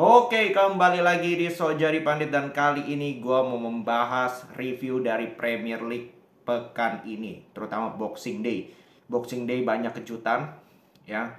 Oke, kembali lagi di Sojari Pandit dan kali ini gue mau membahas review dari Premier League pekan ini, terutama Boxing Day. Boxing Day banyak kejutan, ya.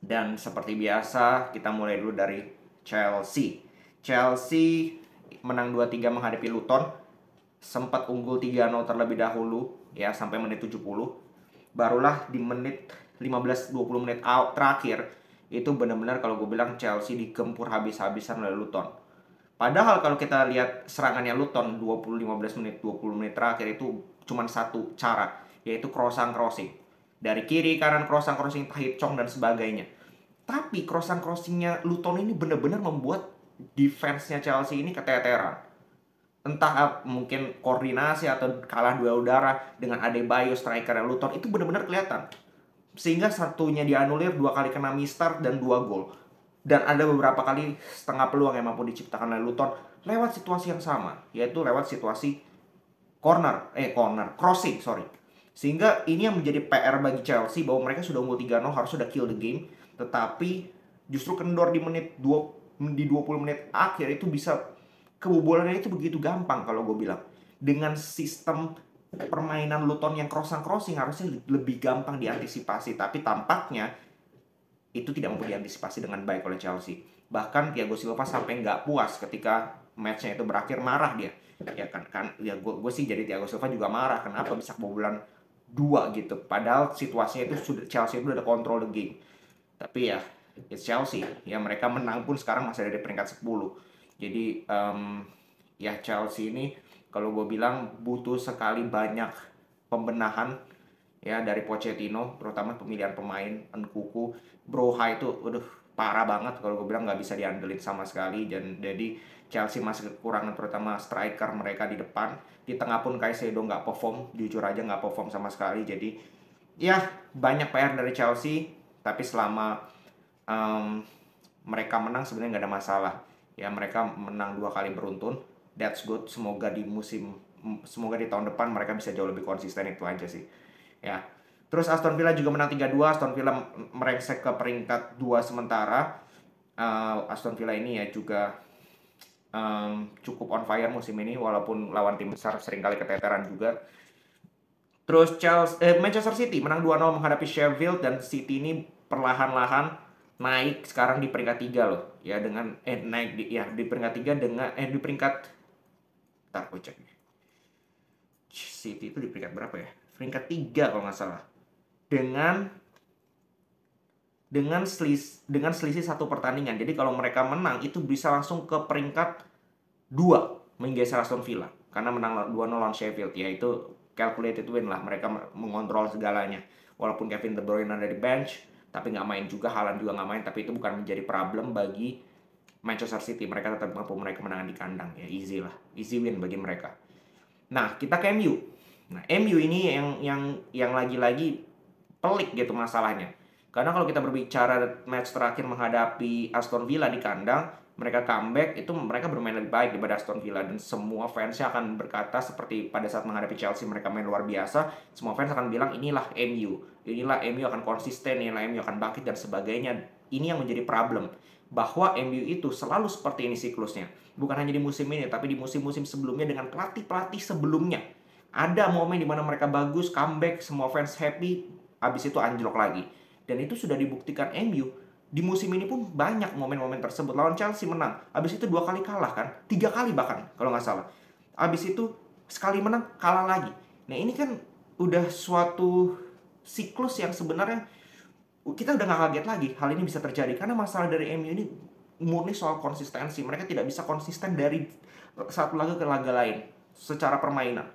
Dan seperti biasa, kita mulai dulu dari Chelsea. Chelsea menang 2-3 menghadapi Luton, sempat unggul 3-0 terlebih dahulu, ya, sampai menit 70. Barulah di menit 15-20 menit terakhir itu benar-benar kalau gue bilang Chelsea digempur habis-habisan oleh Luton. Padahal kalau kita lihat serangannya Luton 20-15 menit 20 menit terakhir itu cuma satu cara, yaitu crossing dari kiri kanan, crossing Tahith Chong dan sebagainya. Tapi crossingnya Luton ini benar-benar membuat defense-nya Chelsea ini keteteran. Entah mungkin koordinasi atau kalah dua udara dengan Adebayo striker Luton itu benar-benar kelihatan. Sehingga satunya dianulir, dua kali kena misstart dan dua gol. Dan ada beberapa kali setengah peluang yang mampu diciptakan oleh Luton lewat situasi yang sama, yaitu lewat situasi crossing, sorry. Sehingga ini yang menjadi PR bagi Chelsea, bahwa mereka sudah unggul 3-0, harus sudah kill the game, tetapi justru kendor di 20 menit akhir itu bisa, kebobolannya itu begitu gampang kalau gue bilang. Dengan sistem permainan Luton yang crossing harusnya lebih gampang diantisipasi, tapi tampaknya itu tidak mampu diantisipasi dengan baik oleh Chelsea. Bahkan Thiago Silva sampai nggak puas ketika matchnya itu berakhir, marah dia. Ya kan ya gue sih jadi Thiago Silva juga marah, kenapa bisa kebobolan dua gitu. Padahal situasinya itu sudah, Chelsea itu udah control the game. Tapi ya it's Chelsea. Ya mereka menang pun sekarang masih ada di peringkat 10. Jadi ya Chelsea ini kalau gue bilang butuh sekali banyak pembenahan ya dari Pochettino, terutama pemilihan pemain. Nkunku, Broha itu udah parah banget kalau gue bilang, nggak bisa diandelin sama sekali. Dan jadi Chelsea masih kekurangan terutama striker mereka di depan. Di tengah pun Caicedo nggak perform, jujur aja nggak perform sama sekali. Jadi ya banyak PR dari Chelsea, tapi selama mereka menang sebenarnya nggak ada masalah. Ya mereka menang 2 kali beruntun, that's good. Semoga di tahun depan mereka bisa jauh lebih konsisten, itu aja sih. Ya. Terus Aston Villa juga menang 3-2. Aston Villa merengsek ke peringkat 2 sementara. Aston Villa ini ya juga cukup on fire musim ini, walaupun lawan tim besar seringkali keteteran juga. Terus Manchester City menang 2-0 menghadapi Sheffield, dan City ini perlahan-lahan naik sekarang di peringkat 3 loh. Ya dengan naik di peringkat 3 dengan di peringkat, ntar gue cek. City itu di peringkat berapa ya? Peringkat 3 kalau nggak salah. Dengan selisih satu pertandingan. Jadi kalau mereka menang itu bisa langsung ke peringkat 2, menggeser Aston Villa karena menang 2-0 lawan Sheffield. Ya itu calculated win lah, mereka mengontrol segalanya. Walaupun Kevin De Bruyne ada di bench, tapi nggak main juga, Haaland juga nggak main, tapi itu bukan menjadi problem bagi Manchester City. Mereka tetap mampu meraih kemenangan di kandang. Ya easy lah, easy win bagi mereka. Nah kita ke MU. Nah MU ini yang lagi-lagi pelik gitu masalahnya. Karena kalau kita berbicara match terakhir menghadapi Aston Villa di kandang, mereka comeback, itu mereka bermain lebih baik daripada Aston Villa. Dan semua fansnya akan berkata seperti pada saat menghadapi Chelsea mereka main luar biasa. Semua fans akan bilang inilah MU. Inilah MU akan konsisten, inilah MU akan bangkit dan sebagainya. Ini yang menjadi problem. Bahwa MU itu selalu seperti ini siklusnya. Bukan hanya di musim ini, tapi di musim-musim sebelumnya dengan pelatih-pelatih sebelumnya. Ada momen di mana mereka bagus, comeback, semua fans happy, habis itu anjlok lagi. Dan itu sudah dibuktikan MU. Di musim ini pun banyak momen-momen tersebut. Lawan Chelsea menang, habis itu 2 kali kalah kan, 3 kali bahkan kalau nggak salah. Habis itu sekali menang, kalah lagi. Nah ini kan udah suatu siklus yang sebenarnya kita udah nggak kaget lagi hal ini bisa terjadi. Karena masalah dari MU ini murni soal konsistensi. Mereka tidak bisa konsisten dari satu laga ke laga lain secara permainan.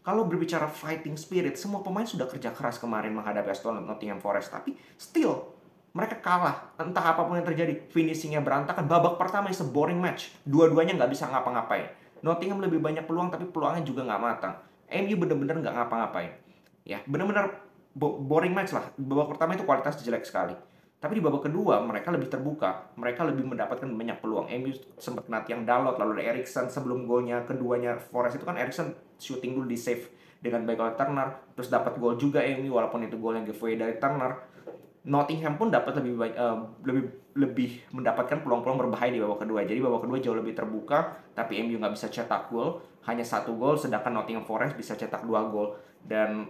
Kalau berbicara fighting spirit, semua pemain sudah kerja keras kemarin menghadapi Nottingham Forest, tapi still mereka kalah. Entah apapun yang terjadi, finishingnya berantakan. Babak pertama is a boring match, dua-duanya nggak bisa ngapa-ngapain. Nottingham lebih banyak peluang, tapi peluangnya juga nggak matang. MU bener-bener nggak ngapa-ngapain. Ya, bener-bener boring match lah. Babak pertama itu kualitas jelek sekali. Tapi di babak kedua mereka lebih terbuka, mereka lebih mendapatkan banyak peluang. MU sempat kena tiang Dalot, lalu ada Eriksen sebelum golnya keduanya Forest itu kan Eriksen shooting dulu di save dengan baik oleh Turner, terus dapat gol juga MU walaupun itu gol yang giveaway dari Turner. Nottingham pun dapat lebih lebih mendapatkan peluang-peluang berbahaya di babak kedua. Jadi babak kedua jauh lebih terbuka, tapi MU nggak bisa cetak gol, hanya 1 gol, sedangkan Nottingham Forest bisa cetak 2 gol. Dan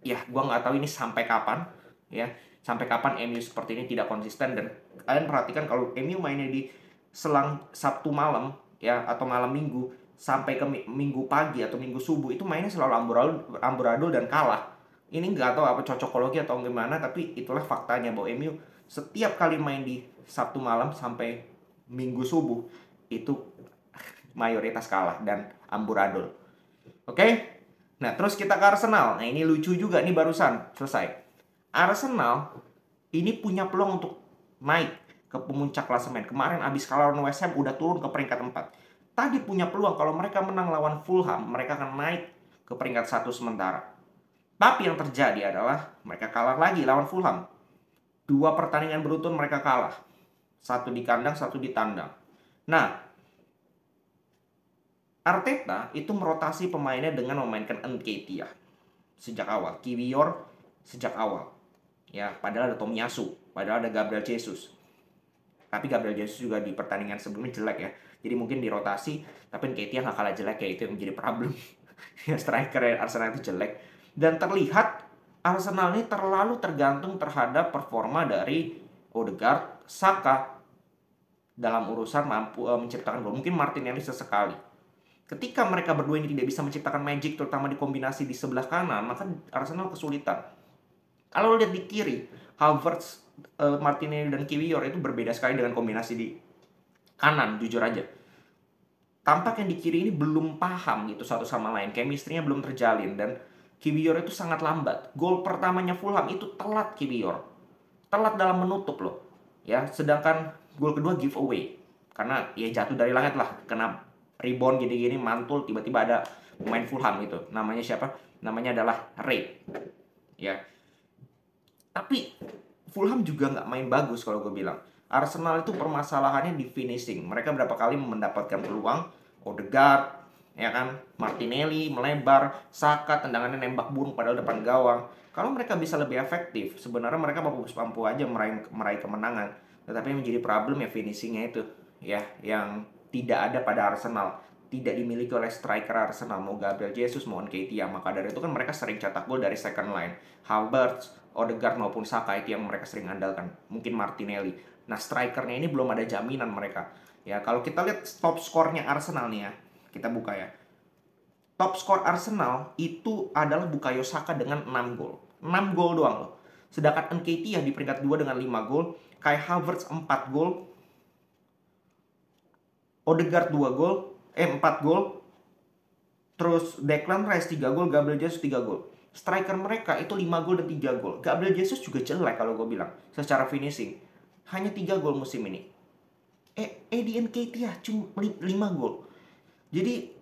ya gua nggak tahu ini sampai kapan, ya sampai kapan MU seperti ini tidak konsisten. Dan kalian perhatikan kalau MU mainnya di selang Sabtu malam ya atau malam Minggu sampai ke Minggu pagi atau Minggu subuh, itu mainnya selalu amburadul dan kalah. Ini nggak tahu apa cocokologi atau gimana, tapi itulah faktanya bahwa MU setiap kali main di Sabtu malam sampai Minggu subuh itu mayoritas kalah dan amburadul. Oke? Nah, terus kita ke Arsenal. Nah, ini lucu juga nih, barusan selesai. Arsenal ini punya peluang untuk naik ke pemuncak klasemen. Kemarin abis kalah lawan West Ham udah turun ke peringkat 4. Tadi punya peluang kalau mereka menang lawan Fulham, mereka akan naik ke peringkat 1 sementara. Tapi yang terjadi adalah mereka kalah lagi lawan Fulham. 2 pertandingan beruntun mereka kalah. 1 di kandang, 1 di tandang. Nah, Arteta itu merotasi pemainnya dengan memainkan Nketiah sejak awal, Kiwior sejak awal. Ya, padahal ada Tomiyasu, padahal ada Gabriel Jesus. Tapi Gabriel Jesus juga di pertandingan sebelumnya jelek ya. Jadi mungkin dirotasi, tapi Nketiah nggak kalah jelek ya, itu yang menjadi problem. Ya, striker Arsenal itu jelek. Dan terlihat Arsenal ini terlalu tergantung terhadap performa dari Odegaard, Saka dalam urusan mampu menciptakan gol. Mungkin Martinelli sesekali. Ketika mereka berdua ini tidak bisa menciptakan magic, terutama di kombinasi di sebelah kanan, maka Arsenal kesulitan. Kalau lihat di kiri, Havertz, Martinelli, dan Kiwior itu berbeda sekali dengan kombinasi di kanan, jujur aja. Tampak yang di kiri ini belum paham gitu satu sama lain, chemistry-nya belum terjalin, dan Kiwior itu sangat lambat. Gol pertamanya Fulham itu telat Kiwior. Telat dalam menutup loh. Ya, sedangkan gol kedua giveaway. Karena ya jatuh dari langit lah, kena rebound gini-gini, mantul, tiba-tiba ada pemain Fulham itu. Namanya siapa? Namanya adalah Ray. Ya. Tapi Fulham juga nggak main bagus kalau gue bilang. Arsenal itu permasalahannya di finishing. Mereka berapa kali mendapatkan peluang, Odegaard, ya kan, Martinelli melebar, Saka tendangannya nembak burung padahal depan gawang. Kalau mereka bisa lebih efektif, sebenarnya mereka mampu aja meraih kemenangan. Tetapi yang menjadi problem ya finishingnya itu, ya, yang tidak ada pada Arsenal, tidak dimiliki oleh striker Arsenal, mau Gabriel Jesus, mau Nketiah. Maka dari itu kan mereka sering cetak gol dari second line. Havertz, Odegaard maupun Saka itu yang mereka sering andalkan. Mungkin Martinelli. Nah, strikernya ini belum ada jaminan mereka. Ya, kalau kita lihat top skornya Arsenal nih ya, kita buka ya. Top skor Arsenal itu adalah Bukayo Saka dengan 6 gol. 6 gol doang loh. Sedangkan Nketiah di peringkat 2 dengan 5 gol, Kai Havertz 4 gol, Odegaard 2 gol, 4 gol. Terus Declan Rice 3 gol, Gabriel Jesus 3 gol. Striker mereka itu 5 gol dan 3 gol. Gabriel Jesus juga jelek kalau gue bilang secara finishing. Hanya 3 gol musim ini. Eddie Nketiah cuma 5 gol. Jadi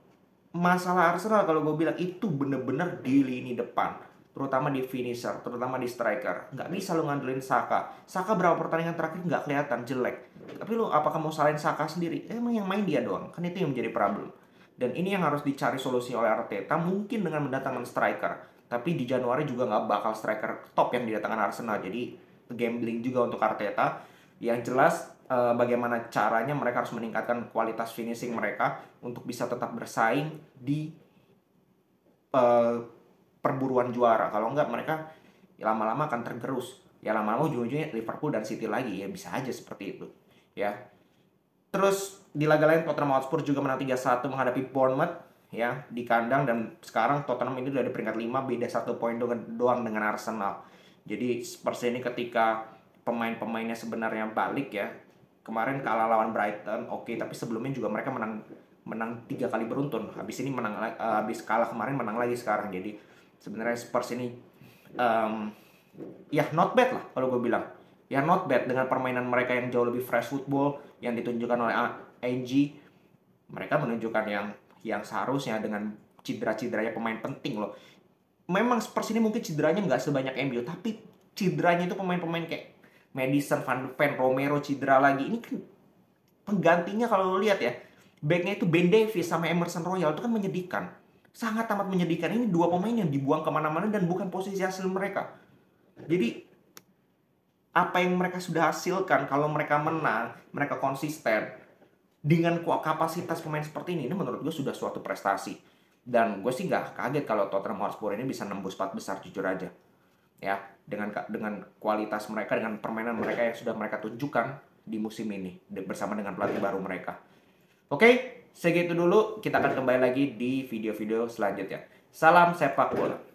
masalah Arsenal kalau gue bilang itu bener-bener di lini depan. Terutama di finisher, terutama di striker. Nggak bisa lo ngandelin Saka. Saka berapa pertandingan terakhir nggak kelihatan, jelek. Tapi lo apakah mau salahin Saka sendiri? Emang yang main dia doang. Kan itu yang menjadi problem. Dan ini yang harus dicari solusi oleh Arteta. Mungkin dengan mendatangkan striker. Tapi di Januari juga nggak bakal striker top yang didatangkan Arsenal. Jadi gambling juga untuk Arteta. Yang jelas bagaimana caranya mereka harus meningkatkan kualitas finishing mereka untuk bisa tetap bersaing di perburuan juara. Kalau enggak mereka ya lama-lama akan tergerus. Ya lama-lama ujung-ujungnya Liverpool dan City lagi, ya bisa aja seperti itu. Ya. Terus di laga lain Tottenham Hotspur juga menang 3-1 menghadapi Bournemouth ya di kandang, dan sekarang Tottenham ini udah di peringkat 5, beda 1 poin doang dengan Arsenal. Jadi Spurs ini ketika pemain-pemainnya sebenarnya balik ya. Kemarin kalah lawan Brighton, oke, tapi sebelumnya juga mereka menang 3 kali beruntun. Habis ini habis kalah kemarin menang lagi sekarang. Jadi sebenarnya Spurs ini ya not bad lah kalau gue bilang. Ya not bad dengan permainan mereka yang jauh lebih fresh football yang ditunjukkan oleh ANG. Mereka menunjukkan yang seharusnya dengan cedera-cederanya pemain penting loh. Memang Spurs ini mungkin cederanya nggak sebanyak MU, tapi cederanya itu pemain-pemain kayak Maddison, Van de Ven, Romero cedera lagi. Ini kan penggantinya kalau lo lihat ya, backnya itu Ben Davies sama Emerson Royal, itu kan menyedihkan. Sangat amat menyedihkan. Ini 2 pemain yang dibuang kemana-mana dan bukan posisi asli mereka. Jadi apa yang mereka sudah hasilkan, kalau mereka menang, mereka konsisten dengan kapasitas pemain seperti ini menurut gue sudah suatu prestasi. Dan gue sih nggak kaget kalau Tottenham Hotspur ini bisa nembus 4 besar, jujur aja. Ya, dengan kualitas mereka, dengan permainan mereka yang sudah mereka tunjukkan di musim ini bersama dengan pelatih baru mereka. Oke, segitu dulu. Kita akan kembali lagi di video-video selanjutnya. Salam sepak bola.